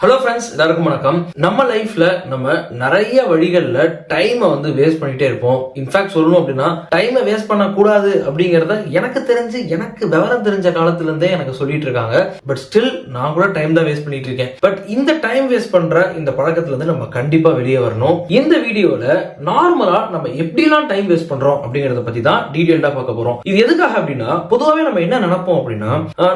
Hello friends, எல்லாருக்கும் வணக்கம். நம்ம லைஃப்ல நம்ம நிறைய வழிகள்ல டைமை வேஸ்ட் பண்ணிட்டே இருப்போம். இன்ஃபேக்ட் சொல்லணும் அப்படின்னா டைமை வேஸ்ட் பண்ண கூடாது அப்படிங்கறத எனக்கு தெரிஞ்சு எனக்கு விவரம் தெரிஞ்ச காலத்துல இருந்தே எனக்கு சொல்லிட்டு இருக்காங்க. பட் ஸ்டில் நான் கூட டைம் தான் வேஸ்ட் பண்ணிட்டு இருக்கேன். பட் இந்த டைம் வேஸ்ட் பண்ற இந்த பழக்கத்துல இருந்து நம்ம கண்டிப்பா வெளியே வரணும். இந்த வீடியோல நார்மலா நம்ம எப்படிலாம் டைம் வேஸ்ட் பண்றோம் அப்படிங்கறத பத்தி தான் டீடைல்டா பார்க்க போறோம். இது எதுக்காக அப்படின்னா, பொதுவாவே நம்ம என்ன நினைப்போம் அப்படின்னா,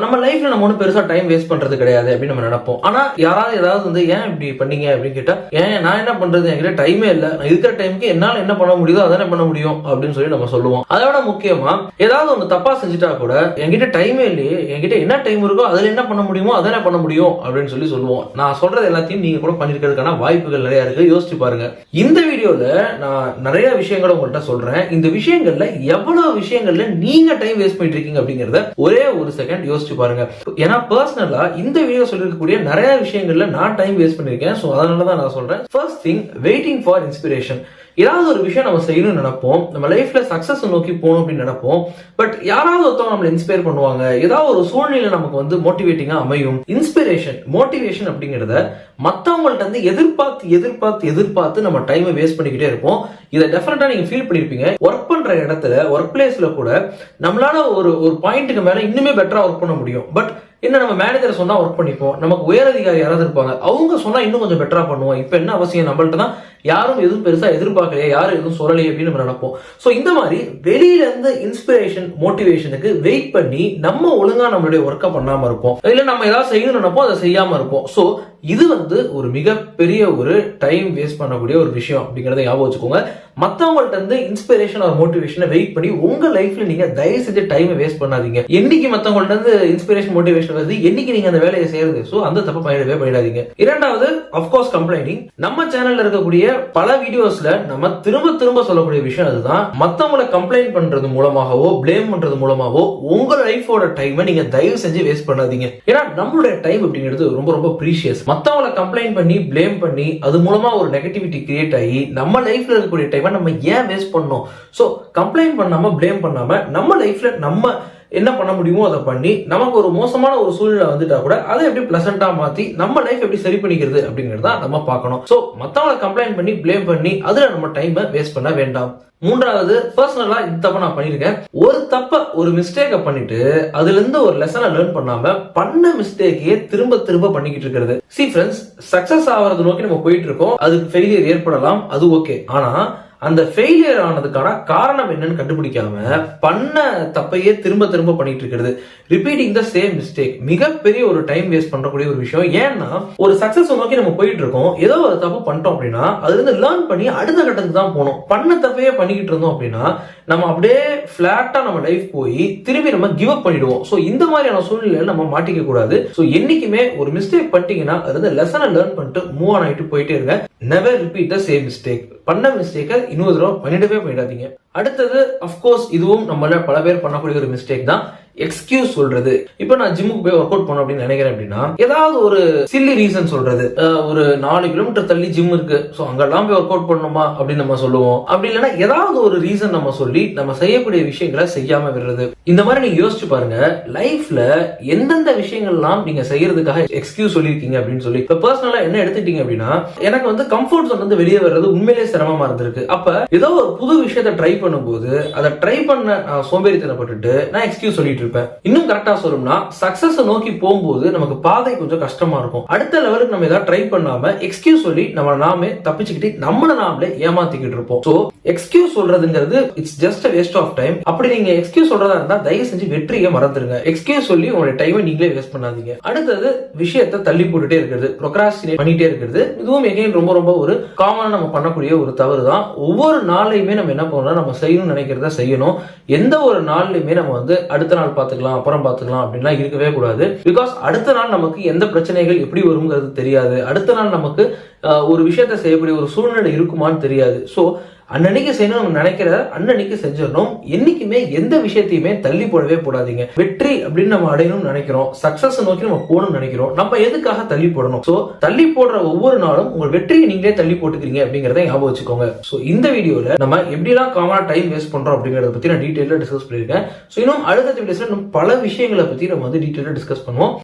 நம்ம லைஃப்ல நம்ம ஒன்னும் பெருசா டைம் வேஸ்ட் பண்றது கிடையாது அப்படின்னு நம்ம நினைப்போம். ஆனா யாராவது ஏதாவது ஏன் இப்படி பண்ணீங்க அப்படின்னு கேட்டா, ஏன் நான் என்ன பண்றது, என்கிட்ட டைமே இல்ல, நான் இருக்கிற டைமுக்கு என்னால என்ன பண்ண முடியுதோ அதானே பண்ண முடியும் அப்படின்னு சொல்லி நம்ம சொல்லுவோம். அதோட முக்கியமா ஏதாவது ஒண்ணு தப்பா செஞ்சுட்டா கூட, என்கிட்ட டைமே இல்லையே, என்கிட்ட என்ன டைம் இருக்கோ அதுல என்ன பண்ண முடியுமோ அதானே பண்ண முடியும் அப்படின்னு சொல்லி சொல்லுவோம். நான் சொல்றது எல்லாத்தையும் நீங்க கூட பண்ணிருக்கிறதுக்கான வாய்ப்புகள் நிறைய இருக்கு. யோசிச்சு பாருங்க. இந்த வீடியோல நான் நிறைய விஷயங்களை உங்கள்கிட்ட சொல்றேன். இந்த விஷயங்கள்ல எவ்வளவு விஷயங்கள்ல நீங்க டைம் வேஸ்ட் பண்ணிட்டு இருக்கீங்க அப்படிங்கறத ஒரே ஒரு செகண்ட் யோசிச்சு பாருங்க. ஏன்னா பர்சனலா இந்த வீடியோ சொல்லிருக்கக்கூடிய நிறைய விஷயங்கள்ல நான் டைம் வேஸ்ட் பண்ணிருக்கேன். சோ அதனால தான் நான் சொல்றேன். First thing, waiting for inspiration. ஏதாவது ஒரு விஷயம் நம்ம செய்யணும்னு நினைப்போம், நம்ம லைஃப்ல சக்சஸ் நோக்கி போகணும் அப்படின்னு நினைப்போம். பட் யாராவது ஒருத்தவங்க நம்மளை இன்ஸ்பயர் பண்ணுவாங்க, ஏதாவது ஒரு சூழ்நிலை நமக்கு மோட்டிவேட்டிங்கா அமையும். இன்ஸ்பிரேஷன், மோட்டிவேஷன் அப்படிங்கறத மத்தவங்கள்ட்ட இருந்து எதிர்பார்த்து நம்ம டைமை வேஸ்ட் பண்ணிக்கிட்டே இருப்போம். இதை டெஃபினட்டா நீங்க ஃபீல் பண்ணிருப்பீங்க. ஒர்க் பண்ற இடத்துல, ஒர்க் பிளேஸ்ல கூட நம்மளால ஒரு பாயிண்ட்டுக்கு மேல இன்னுமே பெட்டரா ஒர்க் பண்ண முடியும். பட் என்ன, நம்ம மேனேஜர் சொன்னா ஒர்க் பண்ணிப்போம், நமக்கு உயர் அதிகாரி யாராவது இருப்பாங்க, அவங்க சொன்னா இன்னும் கொஞ்சம் பெட்டரா பண்ணுவோம். இப்ப என்ன அவசியம், நம்மள்ட்ட தான் யாரும் எதுவும் பெருசா எதிர்பார்க்கலையே, யாரும் எதுவும் சொல்லலையே அப்படின்னு நம்ம நினைப்போம். சோ இந்த மாதிரி வெளியில இருந்து இன்ஸ்பிரேஷன், மோட்டிவேஷனுக்கு வெயிட் பண்ணி நம்ம ஒழுங்கா நம்மளுடைய ஒர்க்கை பண்ணாம இருப்போம். இல்ல நம்ம ஏதாவது செய்யணும்னு நினைப்போம், அதை செய்யாம இருப்போம். சோ இது ஒரு மிகப்பெரிய ஒரு டைம் வேஸ்ட் பண்ணக்கூடிய ஒரு விஷயம் அப்படிங்கறத ஞாபகம் வச்சுக்கோங்க. மத்தவங்கள்ட்ட இருந்து இன்ஸ்பிரேஷன் ஆர் மோட்டிவேஷனை வெயிட் பண்ணி உங்க லைஃப்ல நீங்க தயவு செஞ்சு டைமை வேஸ்ட் பண்ணாதீங்க. என்னைக்கு மத்தவங்கள்ட்ட இருந்து இன்ஸ்பிரேஷன், மோட்டிவேஷன் வருது, என்னைக்கு நீங்க அந்த வேலையை செய்யறது. சோ அந்த தப்பை பண்ணிடாதீங்க. இரண்டாவது, ஆஃப்கோர்ஸ் கம்ப்ளைண்டிங். நம்ம சேனல்ல இருக்கக்கூடிய பல வீடியோஸ்ல நம்ம திரும்ப சொல்லக்கூடிய விஷயம் அதுதான். மத்தவங்களை கம்ப்ளைண்ட் பண்றது மூலமாகவோ, பிளேம் பண்றது மூலமாகவோ உங்க லைஃபோட டைமை நீங்க தயவு செஞ்சு வேஸ்ட் பண்ணாதீங்க. ஏன்னா நம்மளுடைய டைம் அப்படிங்கிறது ரொம்ப ப்ரீஷியஸ். மத்தவங்களை கம்ப்ளைண்ட் பண்ணி, பிளேம் பண்ணி, அது மூலமா ஒரு நெகட்டிவிட்டி கிரியேட் ஆகி நம்ம லைஃப்ல இருக்கக்கூடிய டைமை நம்ம ஏன் வேஸ்ட் பண்ணோம்? சோ கம்ப்ளைண்ட் பண்ணாம, பிளேம் பண்ணாம நம்ம லைஃப்ல நம்ம என்ன பண்ண முடியுமோ அதை பண்ணி, நமக்கு ஒரு மோசமான ஒரு சூழ்நிலை வந்துட்டா கூட அதை எப்படி பிளசண்டா மாத்தி நம்ம லைஃப் எப்படி சரி பண்ணிக்கிறது அப்படிங்கறத நம்ம பார்க்கணும். சோ மத்தவங்களை கம்ப்ளைண்ட் பண்ணி, பிளேம் பண்ணி அதுல நம்ம டைமை வேஸ்ட் பண்ண வேண்டாம். மூன்றாவது, பர்சனலா இந்த தப்ப நான் பண்ணிருக்கேன். ஒரு மிஸ்டேக்க பண்ணிட்டு அதுல இருந்து ஒரு லெசனை லேர்ன் பண்ணாம பண்ண மிஸ்டேக்கையே திரும்ப பண்ணிக்கிட்டு இருக்கிறது. See friends, சக்சஸ் ஆவறது நோக்கி நம்ம போயிட்டு இருக்கோம். அதுக்கு ஃபெயிலியர் ஏற்படலாம், அது ஓகே. ஆனா அந்த ஃபெயிலியர் ஆனதுக்கான காரணம் என்னன்னு கண்டுபிடிக்காம பண்ண தப்பையே திரும்ப பண்ணிட்டு இருக்கிறது. ரிப்பீட்டிங் த சேம் மிஸ்டேக் மிகப்பெரிய ஒரு டைம் வேஸ்ட் பண்ணக்கூடிய ஒரு விஷயம். ஏன்னா ஒரு சக்சஸ் நோக்கி நம்ம போயிட்டு இருக்கோம், ஏதோ ஒரு தப்பு பண்ணிட்டோம் அப்படின்னா அதுல இருந்து லேர்ன் பண்ணி அடுத்த கட்டத்துக்கு தான் போகணும். பண்ண தப்பையே பண்ணிக்கிட்டு இருந்தோம் அப்படின்னா நம்ம அப்படியே பிளாட்டா நம்ம லைஃப் போய் திரும்பி நம்ம கிவ் அப் பண்ணிடுவோம். சோ இந்த மாதிரியான சூழ்நிலையில நம்ம மாட்டிக்க கூடாது. சோ என்னைக்குமே ஒரு மிஸ்டேக் பண்ணிட்டீங்கன்னா அது லெசனை லேர்ன் பண்ணிட்டு மூவ் ஆன் ஆயிட்டு போயிட்டே இருங்க. Never repeat the same mistake. பண்ண மிஸ்டேக்கை இன்னொரு தடவை பண்ணிடாதீங்க. அடுத்தது, அஃப்கோர்ஸ் இதுவும் நம்மள பல பேர் பண்ணக்கூடிய ஒரு மிஸ்டேக் தான், எக்ஸ்கியூஸ் சொல்றது. இப்ப நான் ஜிம்முக்கு போய் ஒர்க் அவுட் பண்ணணும் அப்படின்னு நினைக்கிறேன் அப்படின்னா ஏதாவது ஒரு சில்லி ரீசன் சொல்றது. ஒரு 4 கிலோமீட்டர் தள்ளி ஜிம் இருக்கு, சோ அங்கெல்லாம் போய் ஒர்க் அவுட் பண்ணணுமா அப்படின்னு நம்ம சொல்லுவோம். அப்படி இல்லைன்னா ஏதாவது ஒரு ரீசன் நம்ம சொல்லி நம்ம செய்யக்கூடிய விஷயங்களை செய்யாம விடுறது. இந்த மாதிரி நீங்க யோசிச்சு பாருங்க, லைஃப்ல எந்தெந்த விஷயங்கள்லாம் நீங்க செய்யறதுக்காக எக்ஸ்கியூஸ் சொல்லிருக்கீங்க அப்படின்னு சொல்லி. இப்ப பர்சனலா என்ன எடுத்துட்டீங்க அப்படின்னா, எனக்கு கம்ஃபர்ட் ஜோன் வந்து வெளியே வர்றது உண்மையிலேயே சிரமமா இருந்திருக்கு. அப்ப ஏதோ ஒரு புது விஷயத்தை ட்ரை பண்ணும்போது அதை ட்ரை பண்ண சோம்பேறித்தனப்பட்டுட்டு நான் எக்ஸ்கியூஸ் சொல்லிட்டு இருப்பேன். இன்னும் கரெக்டா சொல்லணும்னா, சக்சஸ் நோக்கி போகும்போது நமக்கு பாதை கொஞ்சம் கஷ்டமா இருக்கும். அடுத்த லெவலுக்கு நம்ம ஏதாவது ட்ரை பண்ணாம எக்ஸ்கியூஸ் சொல்லி நம்ம நாமே தப்பிச்சுக்கிட்டு நம்மள நாமளே ஏமாத்திக்கிட்டு இருப்போம். சோ எக்ஸ்கியூஸ் சொல்றதுங்கிறது it's just a waste of time. அப்படி நீங்க எக்ஸ்கியூஸ் சொல்றதா இருந்தா தயவு செஞ்சு வெற்றியை மறந்துருங்க. எக்ஸ்கியூஸ் சொல்லி உங்களுடைய டைமை நீங்களே வேஸ்ட் பண்ணாதீங்க. அடுத்தது, விஷயத்தை தள்ளி போட்டுட்டே இருக்கிறது, ப்ரோக்ராஸ்டினேட் பண்ணிட்டே இருக்கிறது. இதுவும் எகைன் ரொம்ப ஒரு காமனா நம்ம பண்ணக்கூடிய ஒரு தவறு தான். ஒவ்வொரு நாளையுமே நம்ம என்ன பண்ணணும், நம்ம செய்யணும்னு நினைக்கிறத செய்யணும். எந்த ஒரு நாள்லயுமே நம்ம அடுத்த நாள் பாத்துக்கலாம், அப்புறம் பாத்துக்கலாம் அப்படின்லாம் இருக்கவே கூடாது. பிகாஸ் அடுத்த நாள் நமக்கு எந்த பிரச்சனைகள் எப்படி வருங்கிறது தெரியாது. அடுத்த நாள் நமக்கு ஒரு விஷயத்தை செய்யக்கூடிய ஒரு சூழ்நிலை இருக்குமான்னு தெரியாது. சோ அன்னன்னைக்கு செய்யணும் நம்ம நினைக்கிற அன்னன்னைக்கு செஞ்சிடணும். என்னைக்குமே எந்த விஷயத்தையுமே தள்ளி போடவே போடாதீங்க. வெற்றி அப்படின்னு நம்ம அடையணும்னு நினைக்கிறோம், சக்சஸ் நோக்கி நம்ம போகணும்னு நினைக்கிறோம், நம்ம எதுக்காக தள்ளி போடணும்? சோ தள்ளி போடுற ஒவ்வொரு நாளும் உங்க வெற்றியை நீங்களே தள்ளி போட்டுக்கிறீங்க அப்படிங்கறத ஞாபகம் வச்சுக்கோங்க. சோ இந்த வீடியோல நம்ம எப்படிலாம் காமனா டைம் வேஸ்ட் பண்றோம் அப்படிங்கறத பத்தி நான் டீடைலா டிஸ்கஸ் பண்ணிருக்கேன். சோ இன்னும் அடுத்த வீடியோஸ்ல பல விஷயங்களை பத்தி நம்ம டீடைலா டிஸ்கஸ் பண்ணுவோம்.